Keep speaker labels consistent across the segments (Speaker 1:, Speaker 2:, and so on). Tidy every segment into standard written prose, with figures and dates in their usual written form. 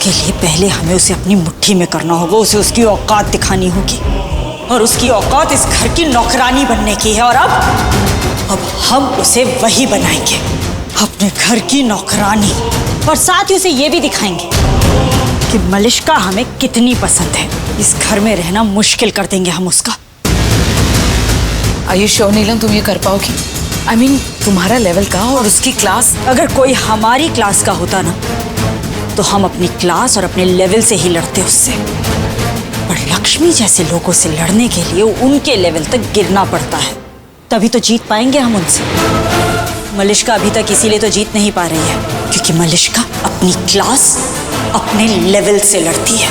Speaker 1: उसके लिए पहले हमें उसे अपनी मुट्ठी में करना होगा, उसे उसकी औकात दिखानी होगी। और उसकी औकात इस घर की नौकरानी बनने की है। और अब हम उसे वही बनाएंगे, अपने घर की नौकरानी। और साथ ही उसे ये भी दिखाएंगे कि मलिष्का हमें कितनी पसंद है। इस घर में रहना मुश्किल कर देंगे हम उसका।
Speaker 2: Are you sure नीलम तुम ये कर पाओगी? I mean, तुम्हारा लेवल का और उसकी क्लास।
Speaker 1: अगर कोई हमारी क्लास का होता ना तो हम अपनी क्लास और अपने लेवल से ही लड़ते उससे। पर लक्ष्मी जैसे लोगों से लड़ने के लिए उनके लेवल तक गिरना पड़ता है, तभी तो जीत पाएंगे हम उनसे। मलिष्का अभी तक इसीलिए तो जीत नहीं पा रही है क्योंकि मलिष्का अपनी क्लास, अपने लेवल से लड़ती है।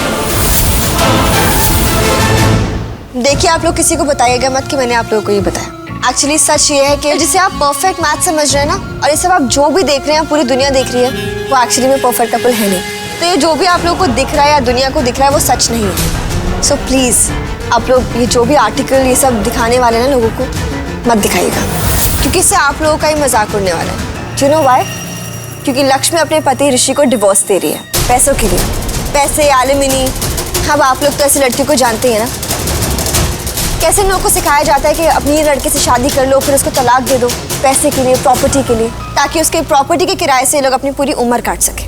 Speaker 3: देखिए, आप लोग किसी को बताइएगा मत कि मैंने आप लोगों को ये बताया। एक्चुअली सच ये है कि जिसे आप परफेक्ट मैच समझ रहे हैं ना, और ये सब आप जो भी देख रहे हैं, पूरी दुनिया देख रही है, वो एक्चुअली में परफेक्ट कपल है नहीं। तो ये जो भी आप लोगों को दिख रहा है या दुनिया को दिख रहा है, वो सच नहीं है। सो प्लीज आप लोग ये जो भी आर्टिकल ये सब दिखाने वाले ना लोगों को, मत दिखाइएगा, क्योंकि इससे आप लोगों का ही मजाक उड़ने वाला है। You know why? क्योंकि लक्ष्मी अपने पति ऋषि को डिवोर्स दे रही है पैसों के लिए। पैसे, एलिमनी। अब आप लोग तो ऐसी लड़कियों को जानते हैं ना, कैसे लोगों को सिखाया जाता है कि अपनी लड़के से शादी कर लो, फिर उसको तलाक दे दो पैसे के लिए, प्रॉपर्टी के लिए, ताकि उसके प्रॉपर्टी के किराए से लोग अपनी पूरी उम्र काट सके।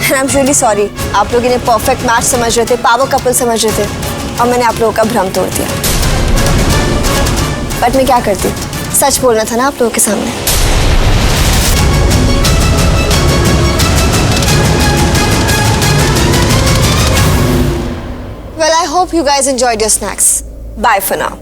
Speaker 3: आई एम रियली सॉरी, आप लोग इन्हें परफेक्ट मैच समझ रहे थे, पावर कपल समझ रहे थे, और मैंने आप लोगों का भ्रम तोड़ दिया। बट मैं क्या करती, सच बोलना था ना आप लोगों के सामने। Well, I hope you guys enjoyed your snacks. Bye for now.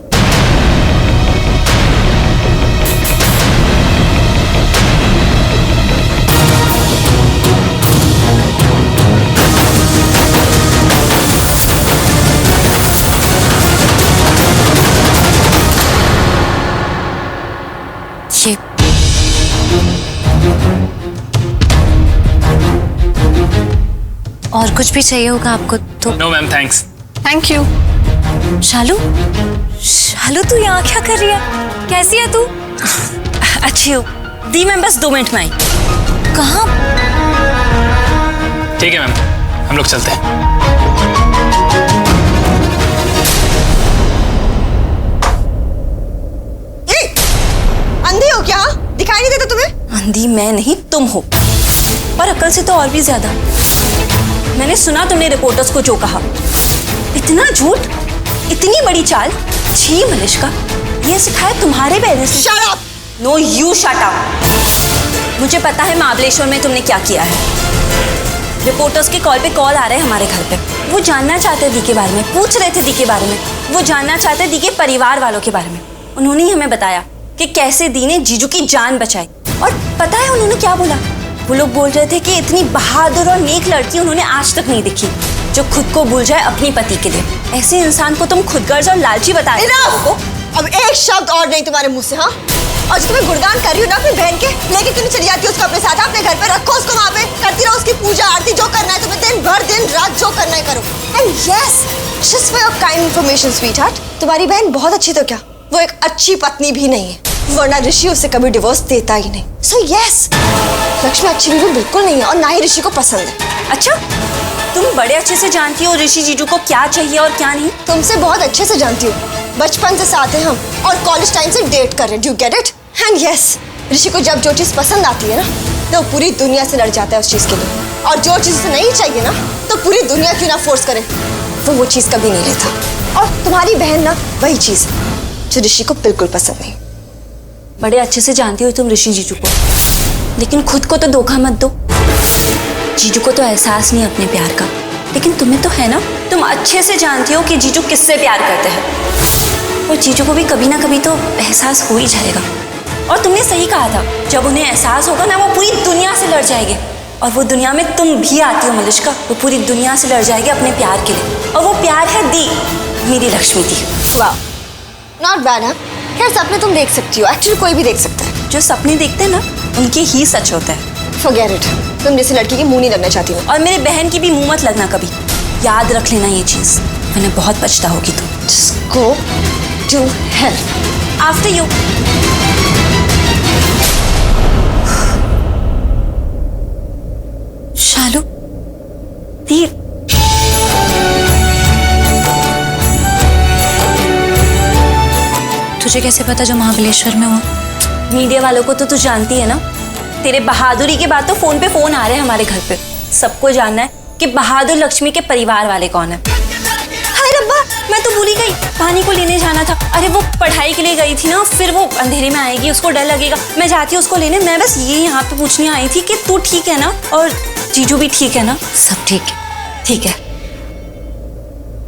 Speaker 2: ये
Speaker 4: और कुछ भी चाहिए होगा आपको तो?
Speaker 5: No ma'am, thanks.
Speaker 4: Thank you. Shalu, Shalu तू यहाँ क्या कर रही है? कैसी है तू?
Speaker 1: अच्छी हो दी, मैं बस 2 मिनट में आई।
Speaker 4: कहाँ?
Speaker 5: ठीक है मैम, हम लोग चलते हैं।
Speaker 3: अंधी हो क्या? दिखाई नहीं देता तुम्हें?
Speaker 1: अंधी मैं नहीं, तुम हो। और अकल से तो और भी ज्यादा। मैंने सुना तुमने रिपोर्टर्स को जो कहा। इतना झूठ, इतनी बड़ी चाल। छी मलिष्का, ये सिखाया तुम्हारे पेरेंट्स ने।
Speaker 3: Shut up!
Speaker 1: No you shut up. मुझे पता है महाबलेश्वर में तुमने क्या किया है। रिपोर्टर्स के कॉल पे कॉल आ रहे हैं हमारे घर पे। वो जानना चाहते दी के बारे में, पूछ रहे थे दी के बारे में। वो जानना चाहते दी के परिवार वालों के बारे में। उन्होंने ही हमें बताया कि कैसे दी ने जीजू की जान बचाई। और पता है उन्होंने क्या बोला? वो लोग बोल रहे थे कि इतनी बहादुर और नेक लड़की उन्होंने आज तक नहीं देखी जो खुद को भूल जाए अपनी पति के लिए। ऐसे इंसान को तुम खुदगर्ज और लालची बता रहे हो।
Speaker 3: अब एक शब्द और नहीं तुम्हारे मुंह से, हाँ? और जो तुम्हें गुणगान कर रही हो ना अपनी बहन के, लेके क्यों नहीं चली जाती उसको अपने साथ? अपने घर पे रखो उसको, वहाँ पे करती रहो उसकी पूजा आरती, जो करना है तुम्हें, दिन भर दिन रात जो करना है करो। And yes, just for your kind information sweetheart, तुम्हारी बहन बहुत अच्छी तो क्या, वो एक अच्छी पत्नी भी नहीं है, वरना ऋषि उसे कभी डिवोर्स देता ही नहीं। सो यस, लक्ष्मी अच्छी बीवी बिल्कुल नहीं है और ना ही ऋषि को पसंद है।
Speaker 1: अच्छा, तुम बड़े अच्छे से जानती हो ऋषि जीजू को क्या चाहिए और क्या नहीं।
Speaker 3: तुमसे बहुत अच्छे से जानती हूँ, बचपन से साथ हैं हम और कॉलेज टाइम से डेट कर रहे हैं। Do you get it? And yes, Rishi को जब जो चीज पसंद आती है ना, तो पूरी दुनिया से लड़ जाता है उस चीज के लिए, और जो चीज उसे नहीं चाहिए ना, तो पूरी दुनिया क्यों ना फोर्स करे, वो चीज कभी नहीं लेता। और तुम्हारी बहन ना वही चीज जो ऋषि को बिल्कुल पसंद नहीं।
Speaker 1: बड़े अच्छे से जानती हो तुम ऋषि जीजू को, लेकिन खुद को तो धोखा मत दो। जीजू को तो एहसास नहीं अपने प्यार का, लेकिन तुम्हें तो है ना। तुम अच्छे से जानती हो कि जीजू किससे प्यार करते हैं, और जीजू को भी कभी ना कभी तो एहसास हो ही जाएगा। और तुमने सही कहा था, जब उन्हें एहसास होगा ना, वो पूरी दुनिया से लड़ जाएंगे। और वो दुनिया में तुम भी आती हो मलिष्का, वो पूरी दुनिया से लड़ जाएगी अपने प्यार के लिए। और वो प्यार है दी, मेरी लक्ष्मी दी।
Speaker 3: वाह, नॉट बैड है। खैर सपने तुम देख सकती हो, एक्चुअली कोई भी देख सकता है।
Speaker 1: जो सपने देखते हैं ना, उनके ही सच होता है।
Speaker 3: फॉरगेट इट, तुम जैसी लड़की की मुंह नहीं लगना चाहती हो।
Speaker 1: और मेरे बहन की भी मुंह मत लगना कभी, याद रख लेना ये चीज, मैंने बहुत पछताओगी तुम।
Speaker 3: Just go to hell.
Speaker 1: After you.
Speaker 4: शालू, तुझे कैसे पता जो महाबलेश्वर में हुआ?
Speaker 1: मीडिया वालों को तो तू जानती है ना। तेरे बहादुरी के बाद तो फोन पे फोन आ रहे हैं हमारे घर पे। सबको जानना है कि बहादुर लक्ष्मी के परिवार वाले कौन है। हाय रब्बा, मैं तो भूल ही गई, पानी को लेने जाना था। अरे वो पढ़ाई के लिए गई थी ना, फिर वो अंधेरे में आएगी, उसको डर लगेगा। मैं जाती हूँ उसको लेने। मैं बस ये यहाँ पे पूछने आई थी कि तू ठीक है ना, और जीजू भी ठीक है ना?
Speaker 4: सब ठीक है।
Speaker 1: ठीक है,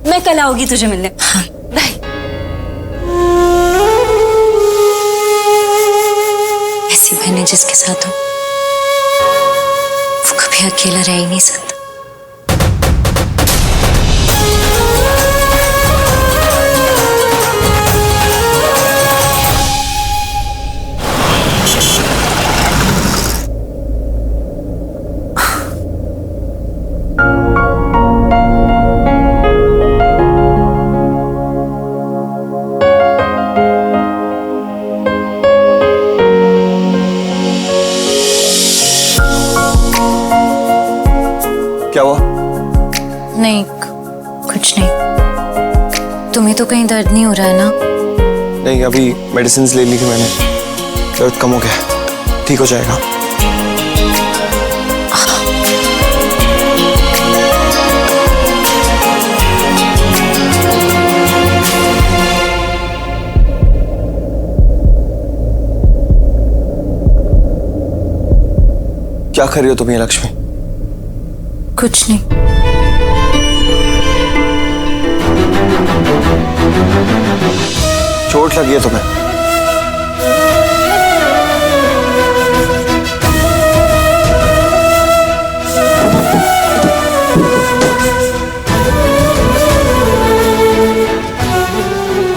Speaker 1: मैं कल आऊंगी तुझे मिलने।
Speaker 4: हाँ।
Speaker 1: बाय।
Speaker 4: ऐसी बहनें जिसके साथ हो वो कभी अकेला रह ही नहीं सकता।
Speaker 6: क्या हुआ?
Speaker 4: नहीं, कुछ नहीं। तुम्हें तो कहीं दर्द नहीं हो रहा है ना?
Speaker 6: नहीं, अभी मेडिसिन ले ली थी मैंने, दर्द कम हो गया, ठीक हो जाएगा। क्या कर रही हो तुम ये लक्ष्मी?
Speaker 4: कुछ नहीं।
Speaker 6: चोट लगी है तुम्हें?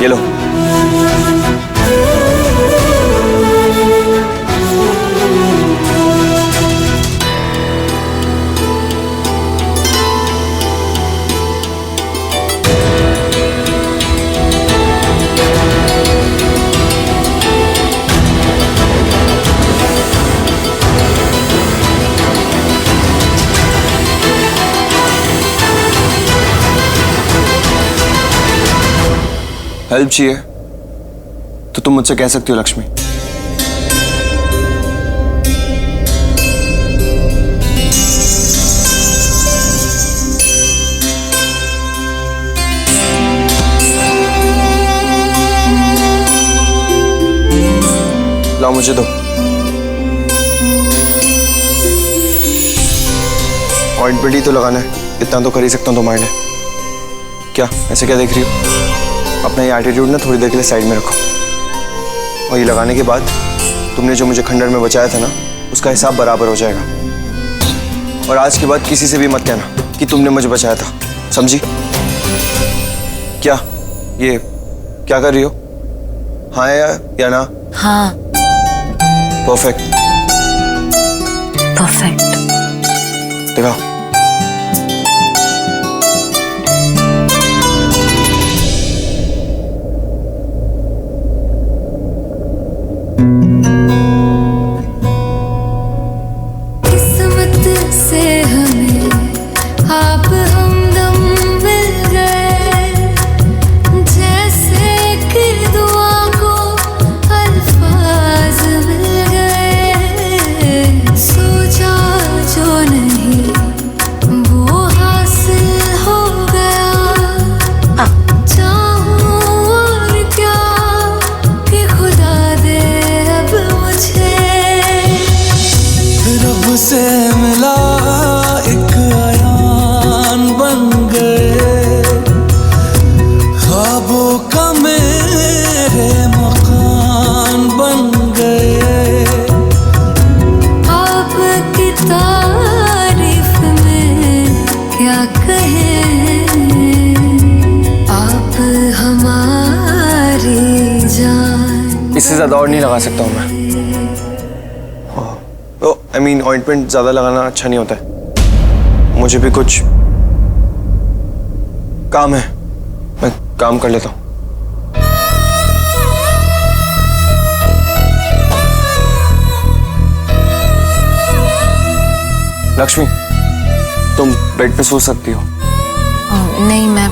Speaker 6: ये लो। हेल्प चाहिए तो तुम मुझसे कह सकती हो लक्ष्मी। लाओ मुझे दो। ऑइंटमेंट ही तो लगाना है, इतना तो कर ही सकता हूँ तुम्हारे लिए। क्या ऐसे क्या देख रही हो? अपना ये एटीट्यूड ना थोड़ी देर के लिए साइड में रखो, और ये लगाने के बाद तुमने जो मुझे खंडर में बचाया था ना, उसका हिसाब बराबर हो जाएगा। और आज के बाद किसी से भी मत कहना कि तुमने मुझे बचाया था, समझी? क्या ये क्या कर रही हो? हाँ या ना?
Speaker 4: हाँ।
Speaker 6: परफेक्ट।
Speaker 4: परफेक्ट।
Speaker 6: दिखाओ।
Speaker 7: किस्मत से हमें आप हमदम मिल गए, जैसे कि दुआ को अल्फाज मिल गए। सोचा जो नहीं वो हासिल हो गया। चाहूं और क्या कि खुदा दे अब मुझे।
Speaker 8: रब से मिला एक आयान बन गए, ख्वाबों का मेरे मकान बन गए।
Speaker 7: आपकी तारीफ में क्या कहें, आप हमारी जान।
Speaker 6: इससे ज्यादा और नहीं लगा सकता हूँ मैं। आई मीन ऑइंटमेंट ज्यादा लगाना अच्छा नहीं होता है। मुझे भी कुछ काम है, मैं काम कर लेता हूँ। लक्ष्मी, तुम बेड पे सो सकती हो।
Speaker 4: नहीं, मैं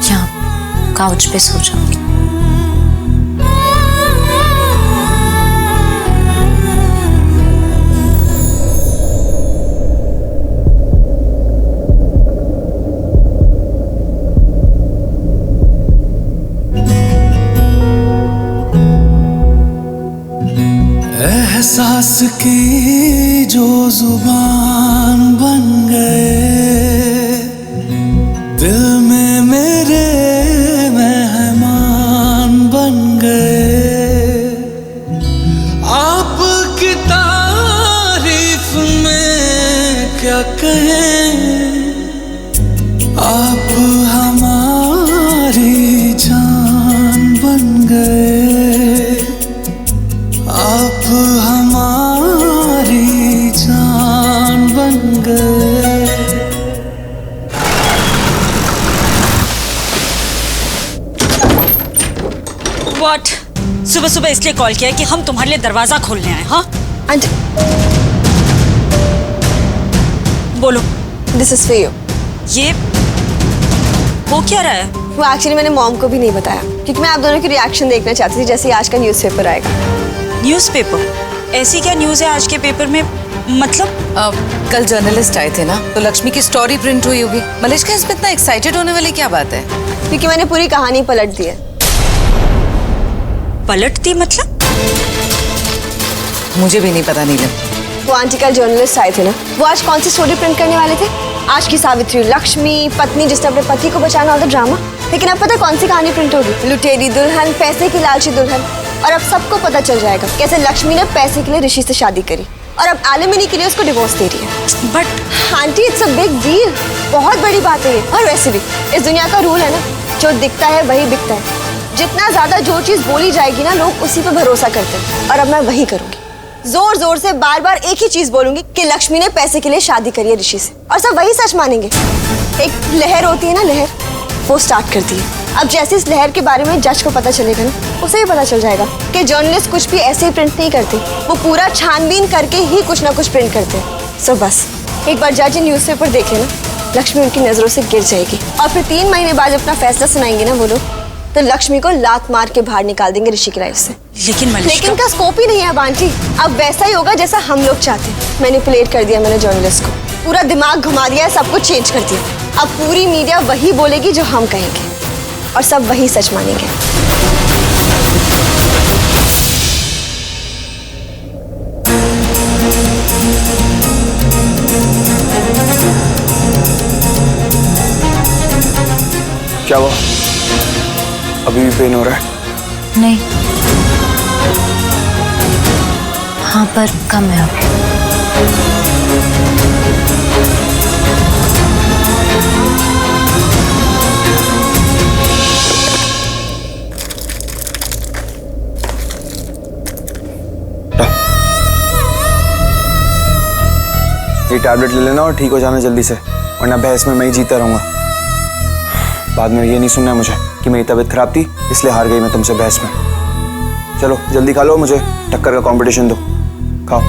Speaker 4: यहाँ काउच पे सो जाऊंगी।
Speaker 8: एहसास की जो जुबान बन गए, दिल में मेरे मेहमान बन गए। आपकी तारीफ में क्या कहें, आप हमारी जान बन गए, आप हमारी जान बन गए।
Speaker 4: व्हाट? सुबह सुबह इसलिए कॉल किया है कि हम तुम्हारे लिए दरवाजा खोलने आए। हाँ
Speaker 3: आंटी,
Speaker 4: बोलो।
Speaker 3: This is for you.
Speaker 4: ये हो क्या रहा है?
Speaker 3: वो एक्चुअली मैंने मॉम को भी नहीं बताया क्योंकि मैं आप दोनों की रिएक्शन देखना चाहती थी जैसे ही आज का न्यूज़पेपर आएगा।
Speaker 4: न्यूज़पेपर? ऐसी क्या न्यूज़ है आज के पेपर में? मतलब
Speaker 2: कल जर्नलिस्ट आए थे ना, तो लक्ष्मी की स्टोरी प्रिंट हुई होगी। मलिश्का, इसमें इतना एक्साइटेड होने वाली क्या बात है?
Speaker 3: क्योंकि मैंने पूरी कहानी पलट दी है।
Speaker 4: पलट दी मतलब?
Speaker 2: मुझे भी नहीं पता नीलम।
Speaker 3: वो आंटी कल जर्नलिस्ट आए थे ना, वो आज कौन सी स्टोरी प्रिंट करने वाले थे? आज की सावित्री लक्ष्मी, पत्नी जिसने अपने पति को बचाना होता ड्रामा। लेकिन अब पता है कौन सी कहानी प्रिंट होगी? लुटेरी दुल्हन, पैसे की लालची दुल्हन। और अब सबको पता चल जाएगा कैसे लक्ष्मी ने पैसे के लिए ऋषि से शादी करी और अब एलिमनी के लिए उसको डिवोर्स दे रही है।
Speaker 4: But
Speaker 3: aunty it's a big deal, बहुत बड़ी बात है ये। और वैसे भी इस दुनिया का रूल है ना, जो दिखता है वही बिकता है। जितना ज्यादा जो चीज बोली जाएगी ना, लोग उसी पे भरोसा करते हैं। और अब मैं वही करूंगी, जोर जोर से बार बार एक ही चीज बोलूंगी कि लक्ष्मी ने पैसे के लिए शादी करी है ऋषि से, और सब वही सच मानेंगे। एक लहर होती है ना, लहर, वो स्टार्ट करती है। अब जैसे इस लहर के बारे में जज को पता चलेगा ना, उसे भी पता चल जाएगा कि जर्नलिस्ट कुछ भी ऐसे ही प्रिंट नहीं करते, वो पूरा छानबीन करके ही कुछ ना कुछ प्रिंट करते हैं। सो बस एक बार जज न्यूज़पेपर देखे ना, लक्ष्मी उनकी नजरों से गिर जाएगी और फिर 3 महीने बाद अपना फैसला सुनाएंगे ना वो लोग, तो लक्ष्मी को लात मार के बाहर निकाल देंगे ऋषि की लाइफ से। लेकिन का स्कोप ही नहीं है अब आंटी। अब वैसा ही होगा जैसा हम लोग चाहते हैं। मैनिपुलेट कर दिया मैंने जर्नलिस्ट को, पूरा दिमाग घुमा दिया है, सब कुछ चेंज कर दिया। अब पूरी मीडिया वही बोलेगी जो हम कहेंगे और सब वही सच मानेंगे।
Speaker 6: क्या हुआ? अभी भी पेन हो रहा है?
Speaker 4: नहीं, हाँ पर कम है अब।
Speaker 6: ये टैबलेट ले लेना और ठीक हो जाना जल्दी से, वरना बहस में मैं ही जीता रहूंगा। बाद में ये नहीं सुनना है मुझे कि मेरी तबीयत खराब थी इसलिए हार गई मैं तुमसे बहस में। चलो जल्दी खा लो, मुझे टक्कर का कंपटीशन दो। खाओ।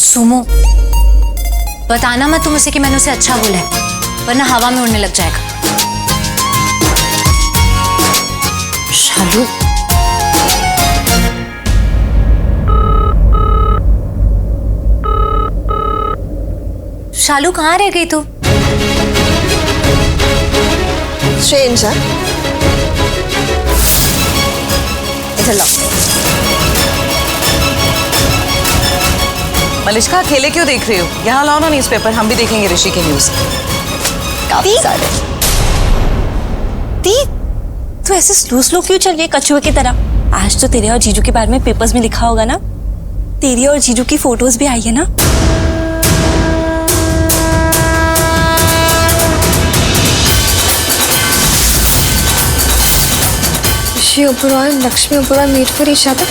Speaker 4: सुमो, बताना मत तुम उसे कि मैंने उसे अच्छा बोला है, वरना हवा में उड़ने लग जाएगा। शालू, शालू कहाँ रह गई तू?
Speaker 3: स्ट्रेंज है। इधर लो।
Speaker 2: मलिश्का, अकेले क्यों देख रही हो? यहाँ लाओ ना न्यूज़पेपर, हम भी देखेंगे ऋषि के न्यूज़।
Speaker 3: काफी सारे।
Speaker 1: दी, तू ऐसे स्लो स्लो क्यों चल रही है कछुए की तरह? आज तो तेरे और जीजू के बारे में पेपर्स में लिखा होगा ना? तेरी और जीजू की फोटोज भी आई है ना?
Speaker 3: ऋषि Oberoi and Lakshmi Oberoi meet for each other.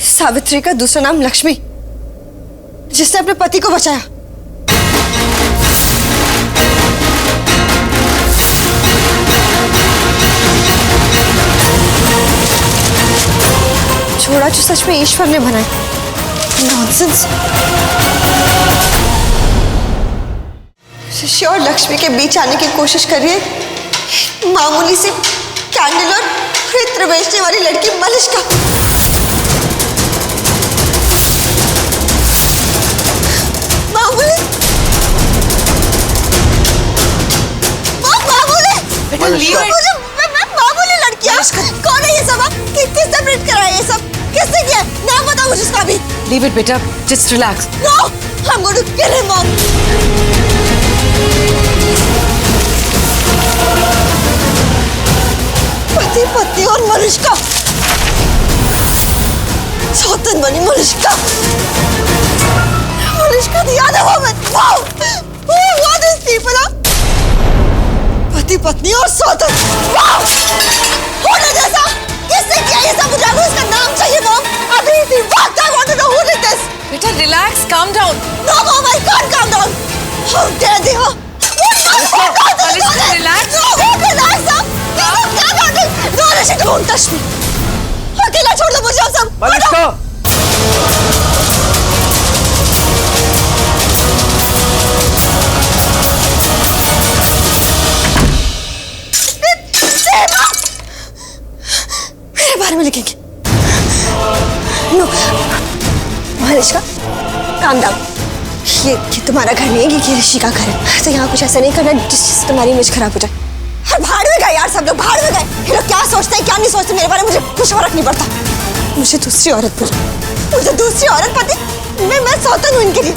Speaker 3: Savitri का दूसरा नाम लक्ष्मी, जिसने अपने पति को बचाया। छोड़ा जो सच में ईश्वर ने बनाया। नॉनसेंस। ऋषि और लक्ष्मी के बीच आने की कोशिश कर रही है मामूली सी कैंडल और इत्र बेचने वाली लड़की मलिश्का। मामूली लड़कियां। कौन है ये सब? किसने प्रिंट कराया ये सब? किसने किया? नाम बताओ मुझे उसका भी।
Speaker 2: Leave it, बेटा, just relax.
Speaker 3: No, I'm going to kill him, Mom. पति पत्नी और मलिश्का, सौतन बनी Malishka. Malishka the other woman. Wow, who are these people? पति पत्नी और सौतन। वाह! होने जैसा किसने किया ये सब? मुझे इसका नाम चाहिए मॉम। अभी इसी वक्त I want to know who did this.
Speaker 2: बेटा relax, calm down.
Speaker 3: No mom, I can't calm down. How dare they?
Speaker 2: Relax.
Speaker 3: No, relax up. क्या करते? No, Rishi, don't touch me. अकेला छोड़ दो मुझे अब सब।
Speaker 6: मलिश्का!
Speaker 3: मेरे बारे में लिखेंगे। No, Malishka, calm down. ये तुम्हारा घर नहीं है, ये ऋषि का घर है। तो यहाँ कुछ ऐसा नहीं करना जिससे तुम्हारी इमेज खराब हो जाए। और भाड़ में गए यार, सब लोग भाड़ में गए। ये लोग क्या सोचते हैं क्या नहीं सोचते मेरे बारे में मुझे कुछ फर्क नहीं पड़ता। मुझे दूसरी औरत मिली, मुझे दूसरी औरत पति। मैं सौतन हूँ इनके लिए,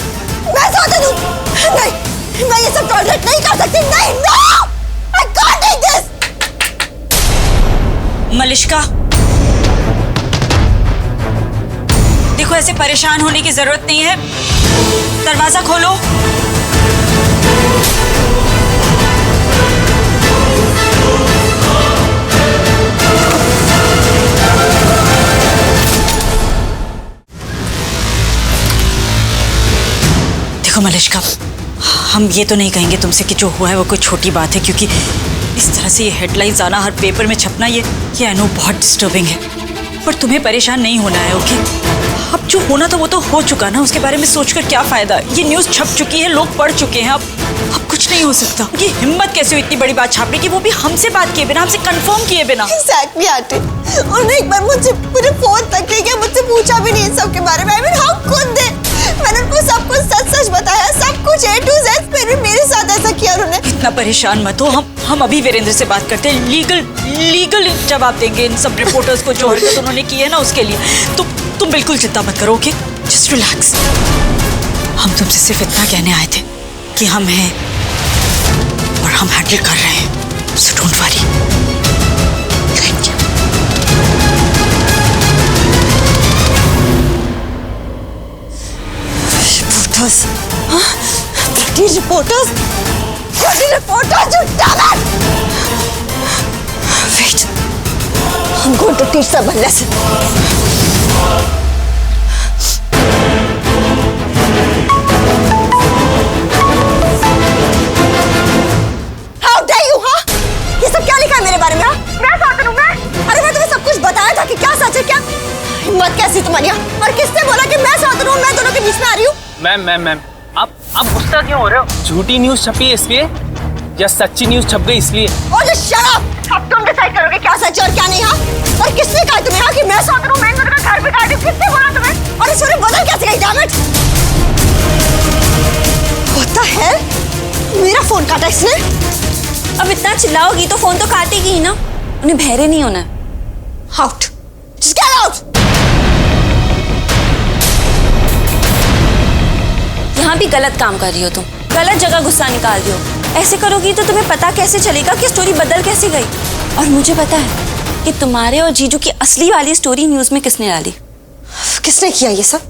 Speaker 3: मैं सौतन हूँ। नहीं, मैं ये सब टॉलरेट नहीं कर सकती। नहीं, no, I can't take this.
Speaker 1: Malishka, देखो ऐसे परेशान होने की जरूरत नहीं है। दरवाजा खोलो। देखो मलिश्का, हम ये तो नहीं कहेंगे तुमसे कि जो हुआ है वो कोई छोटी बात है, क्योंकि इस तरह से ये हेडलाइंस आना, हर पेपर में छपना, ये आई नो बहुत डिस्टर्बिंग है। पर तुम्हें परेशान नहीं होना है, ओके? अब जो होना था वो तो हो चुका ना, उसके बारे में सोचकर क्या फायदा? ये न्यूज़ छप चुकी है, लोग पढ़ चुके हैं। अब कुछ नहीं हो सकता। ये हिम्मत कैसे हुई इतनी बड़ी बात छापने की, वो भी हमसे बात किए बिना, हमसे कंफर्म किए बिना?
Speaker 3: Exactly, aunty. उन्होंने एक बार मुझे फोन तक नहीं किया, मुझसे पूछा भी नहीं इन सब के बारे में। I mean, how could they? मैंने उनको सब कुछ सच बताया, सब कुछ A to Z, फिर भी मेरे साथ ऐसा किया उन्होंने।
Speaker 1: इतना परेशान मत हो, हम अभी वीरेंद्र से बात करते हैं। लीगल जवाब देंगे इन सब रिपोर्टर्स को जो हरकत उन्होंने की है ना उसके लिए। तुम बिल्कुल चिंता मत करो, ओके? Just relax. हम तुमसे सिर्फ इतना कहने आए थे कि हम हैं और हम हैंडल कर रहे हैं, so don't worry. Thank you.
Speaker 3: Reporters, bloody reporters, you damn it! Wait, I'm going to teach them a lesson.
Speaker 5: Ma'am आप गुस्सा क्यों हो रहे हो? झूठी न्यूज़ छपी है इसलिए या सच्ची न्यूज़ छप गई इसलिए?
Speaker 3: और just shut up! अब तुम डिसाइड करोगे क्या सच है और क्या नहीं। हाँ, और किसने कहा तुम्हें हाँ कि मैं सौंद रहा हूँ, मैं इनका घर बिगाड़ रही हूँ? किसने बोला तुम्हें? और इसमें बदल कैसे गई? damn it! What the hell? मेरा फोन काटा इसने।
Speaker 1: अब इतना चिल्लाओगी तो फोन तो काटेगी ही ना। उन्हें बहरे नहीं होना।
Speaker 3: Out! Just get out!
Speaker 1: यहाँ भी गलत काम कर रही हो तुम, गलत जगह गुस्सा निकाल रही हो। ऐसे करोगी तो तुम्हें पता कैसे चलेगा कि स्टोरी बदल कैसे गई। और मुझे पता है कि तुम्हारे और जीजू की असली वाली स्टोरी न्यूज़ में किसने डाली।
Speaker 3: किसने किया ये सब?